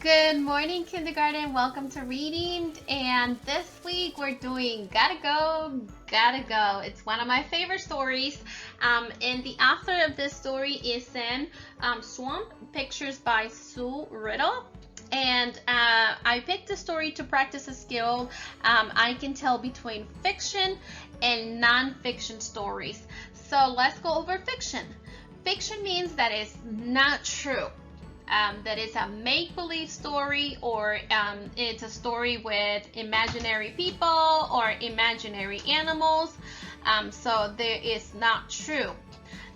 Good morning, kindergarten. Welcome to reading. And this week we're doing Gotta Go, Gotta Go. It's one of my favorite stories. And the author of this story is in Swope, pictures by Sue Riddle. And I picked the story to practice a skill I can tell between fiction and non-fiction stories. So let's go over fiction. Fiction means that it's not true. That is a make-believe story, or it's a story with imaginary people or imaginary animals. So there is not true.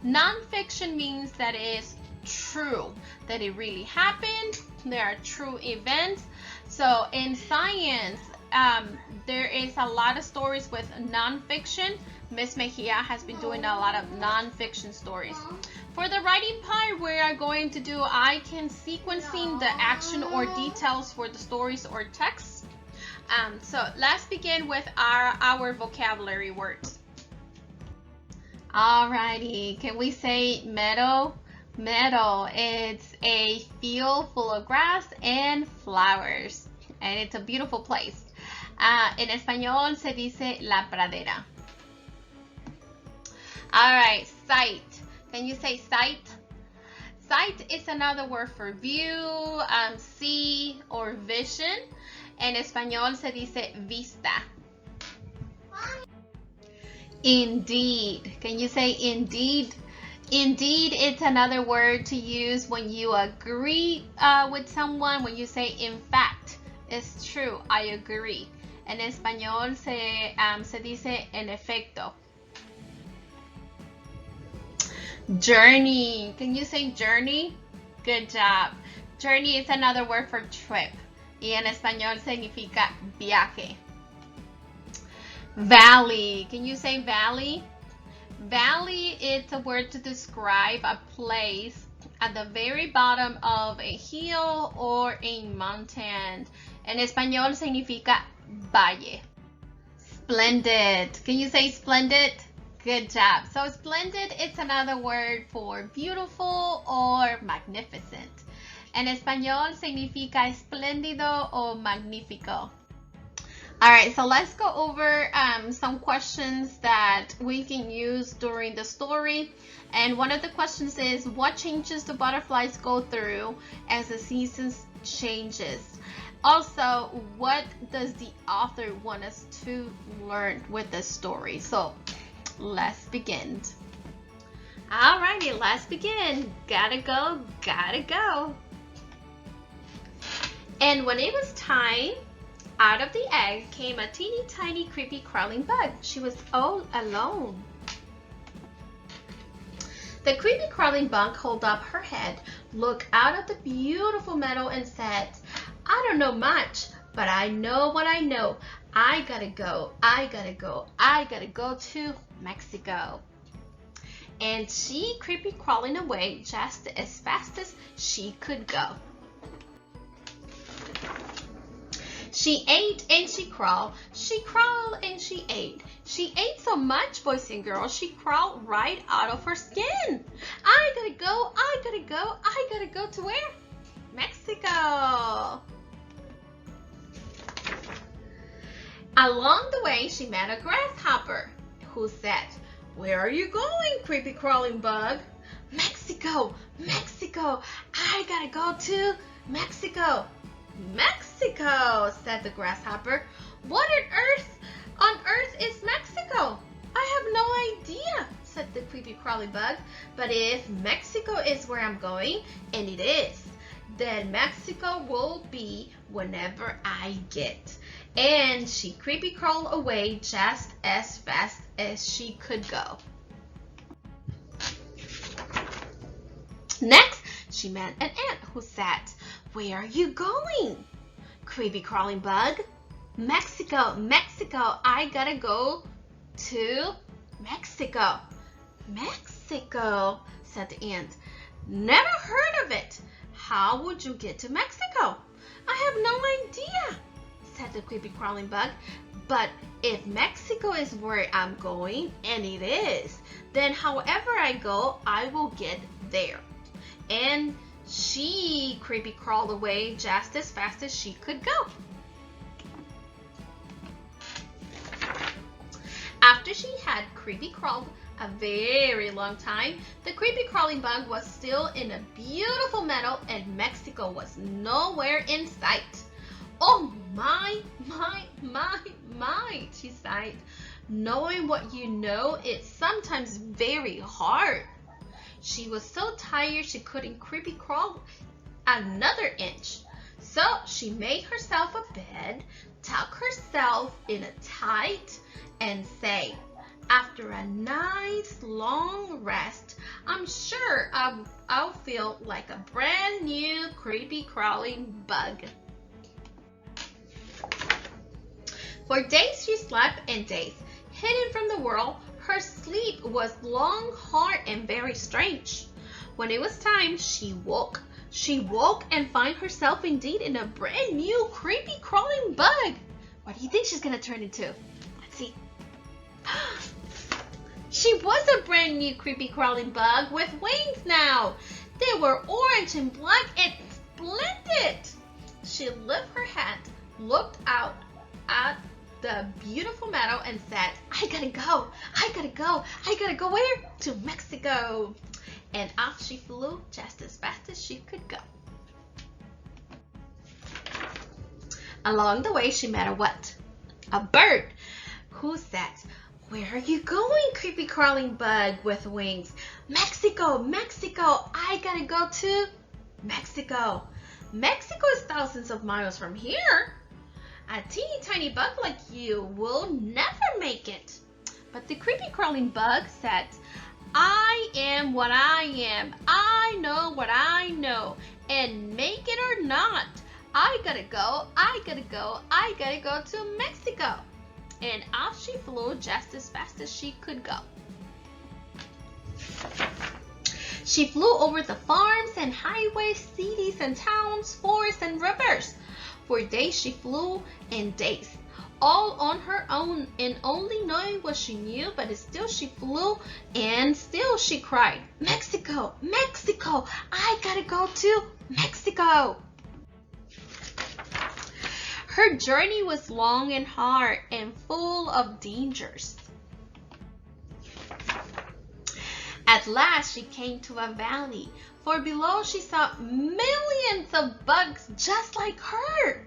Non-fiction means that it is true, that it really happened. There are true events. So in science, there is a lot of stories with non-fiction. Miss Mejia has been doing a lot of non-fiction stories. For the writing part, we are going to do I can sequencing the action or details for the stories or texts. So let's begin with our vocabulary words. Alrighty, can we say meadow? Meadow, it's a field full of grass and flowers, and it's a beautiful place. En español se dice la pradera. Alright, sight. Can you say sight? Sight is another word for view, see, or vision. En español se dice vista. Indeed. Can you say indeed? Indeed, it's another word to use when you agree with someone. When you say in fact, it's true, I agree. En español se dice en efecto. Journey. Can you say journey? Good job. Journey is another word for trip. Y en español significa viaje. Valley. Can you say valley? Valley is a word to describe a place at the very bottom of a hill or a mountain. En español significa valle. Splendid. Can you say splendid? Good job. So splendid is another word for beautiful or magnificent. En español significa espléndido o magnífico. Alright, so let's go over some questions that we can use during the story. And one of the questions is, what changes do butterflies go through as the seasons changes? Also, what does the author want us to learn with this story? So let's begin. Alrighty, let's begin. Gotta go, gotta go. And when it was time, out of the egg came a teeny tiny creepy crawling bug. She was all alone. The creepy crawling bug held up her head, looked out at the beautiful meadow and said, I don't know much, but I know what I know. I gotta go, I gotta go, I gotta go to Mexico. And she creepy crawling away just as fast as she could go. She ate and she crawled and she ate. She ate so much, boys and girls, she crawled right out of her skin. I gotta go, I gotta go, I gotta go to where? Mexico. Along the way, she met a grasshopper who said, where are you going, creepy crawling bug? Mexico, Mexico, I gotta go to Mexico. Mexico, said the grasshopper. What on earth is Mexico? I have no idea, said the creepy crawly bug. But if Mexico is where I'm going, and it is, then Mexico will be whenever I get. And she creepy crawled away just as fast as she could go. Next, she met an ant who said, where are you going, creepy crawling bug? Mexico, Mexico, I gotta go to Mexico. Mexico, said the ant. Never heard of it. How would you get to Mexico? I have no idea, said the creepy crawling bug. But if Mexico is where I'm going, and it is, then however I go, I will get there. And She creepy crawled away just as fast as she could go. After she had creepy crawled a very long time, the creepy crawling bug was still in a beautiful meadow and Mexico was nowhere in sight. Oh my, she sighed. Knowing what you know, it's sometimes very hard. She was so tired she couldn't creepy crawl another inch. So she made herself a bed, tucked herself in it tight, and say, after a nice long rest, I'm sure I'll feel like a brand new creepy crawling bug. For days she slept and days, hidden from the world. Her sleep was long, hard, and very strange. When it was time, she woke. She woke and found herself indeed in a brand new creepy crawling bug. What do you think she's gonna turn into? Let's see. She was a brand new creepy crawling bug with wings now. They were orange and black and splendid. She lifted her head, looked out at the beautiful meadow and said, I gotta go where? To Mexico. And off she flew just as fast as she could go. Along the way she met a what? A bird who said, where are you going, creepy crawling bug with wings? Mexico, I gotta go to Mexico. Mexico is thousands of miles from here. A teeny tiny bug like you will never make it. But the creepy crawling bug said, I am what I am. I know what I know. And make it or not, I gotta go to Mexico. And off she flew just as fast as she could go. She flew over the farms and highways, cities and towns, forests and rivers. For days she flew and days, all on her own and only knowing what she knew, but still she flew and still she cried, Mexico, I gotta go to Mexico. Her journey was long and hard and full of dangers. At last she came to a valley, for below she saw millions of bugs just like her.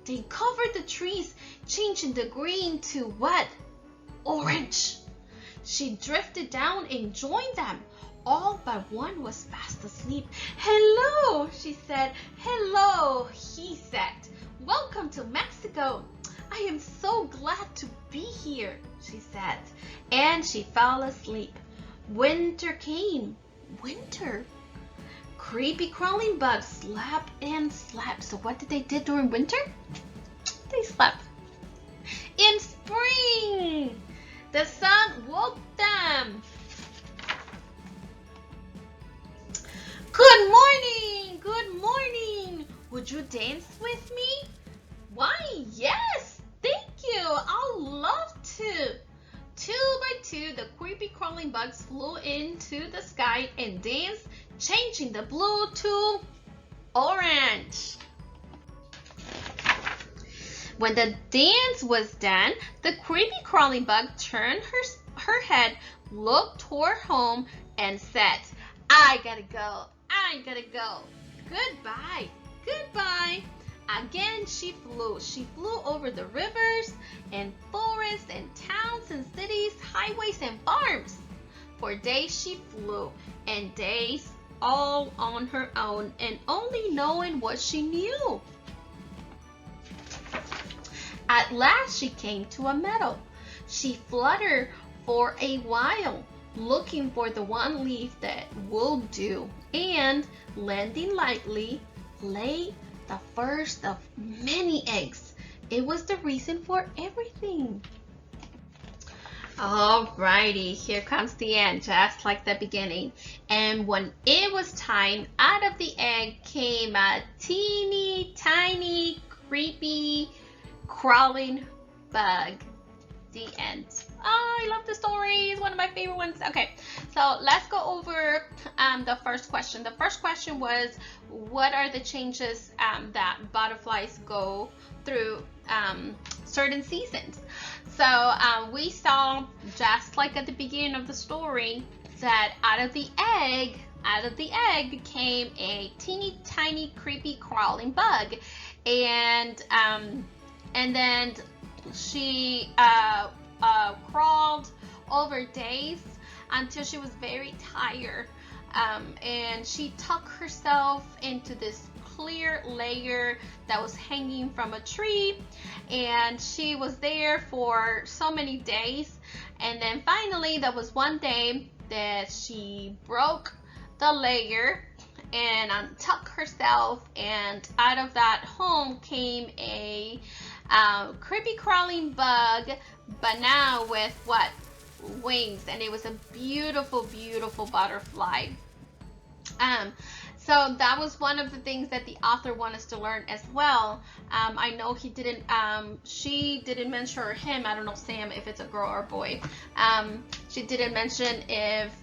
They covered the trees, changing the green to what? Orange. She drifted down and joined them. All but one was fast asleep. Hello, she said. Hello, he said. Welcome to Mexico. I am so glad to be here, she said. And she fell asleep. Winter came. Winter. Creepy crawling bugs slept and slept. So what did they do during winter? They slept. In spring, the sun woke them. Good morning, good morning. Would you dance with me? Why, yes, thank you. I'll love to. 2 by 2, the creepy crawling bugs flew into the sky and danced, changing the blue to orange. When the dance was done, the creepy crawling bug turned her head, looked toward home, and said, I gotta go. Goodbye. Again she flew. She flew over the rivers and forests and towns and cities, highways and farms. For days she flew and days all on her own and only knowing what she knew. At last she came to a meadow. She fluttered for a while, looking for the one leaf that will do, and landing lightly, laid the first of many eggs. It was the reason for everything. Alrighty, here comes the end, just like the beginning. And when it was time, out of the egg came a teeny tiny creepy crawling bug. The end. Oh, I love the story. It's one of my favorite ones. Okay, so let's go over the first question. The first question was, what are the changes that butterflies go through certain seasons? So we saw, just like at the beginning of the story, that out of the egg came a teeny tiny creepy crawling bug, and then she crawled over days until she was very tired, and she tucked herself into this clear layer that was hanging from a tree, and she was there for so many days, and then finally there was one day that she broke the layer and untucked herself, and out of that home came a creepy crawling bug, but now with what? Wings, and it was a beautiful, beautiful butterfly. So that was one of the things that the author wanted us to learn as well. I know she didn't mention, or him, I don't know, Sam, if it's a girl or a boy. She didn't mention if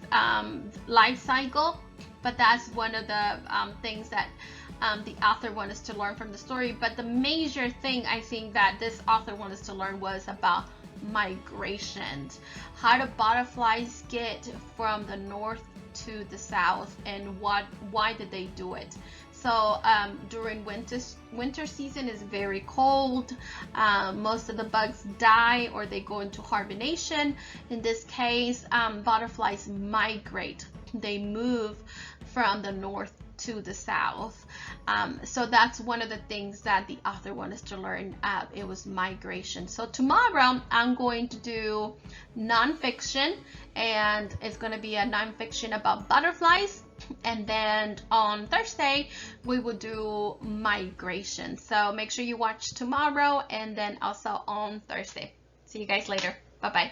life cycle, but that's one of the things that the author wanted us to learn from the story. But the major thing I think that this author wanted us to learn was about migrations. How do butterflies get from the north to the south, and why did they do it? So during winter season is very cold. Most of the bugs die or they go into hibernation. In this case, butterflies migrate. They move from the north to the south. So that's one of the things that the author wanted us to learn. It was migration. So tomorrow I'm going to do nonfiction, and it's going to be a nonfiction about butterflies, and then on Thursday we will do migration. So make sure you watch tomorrow and then also on Thursday. See you guys later. Bye bye.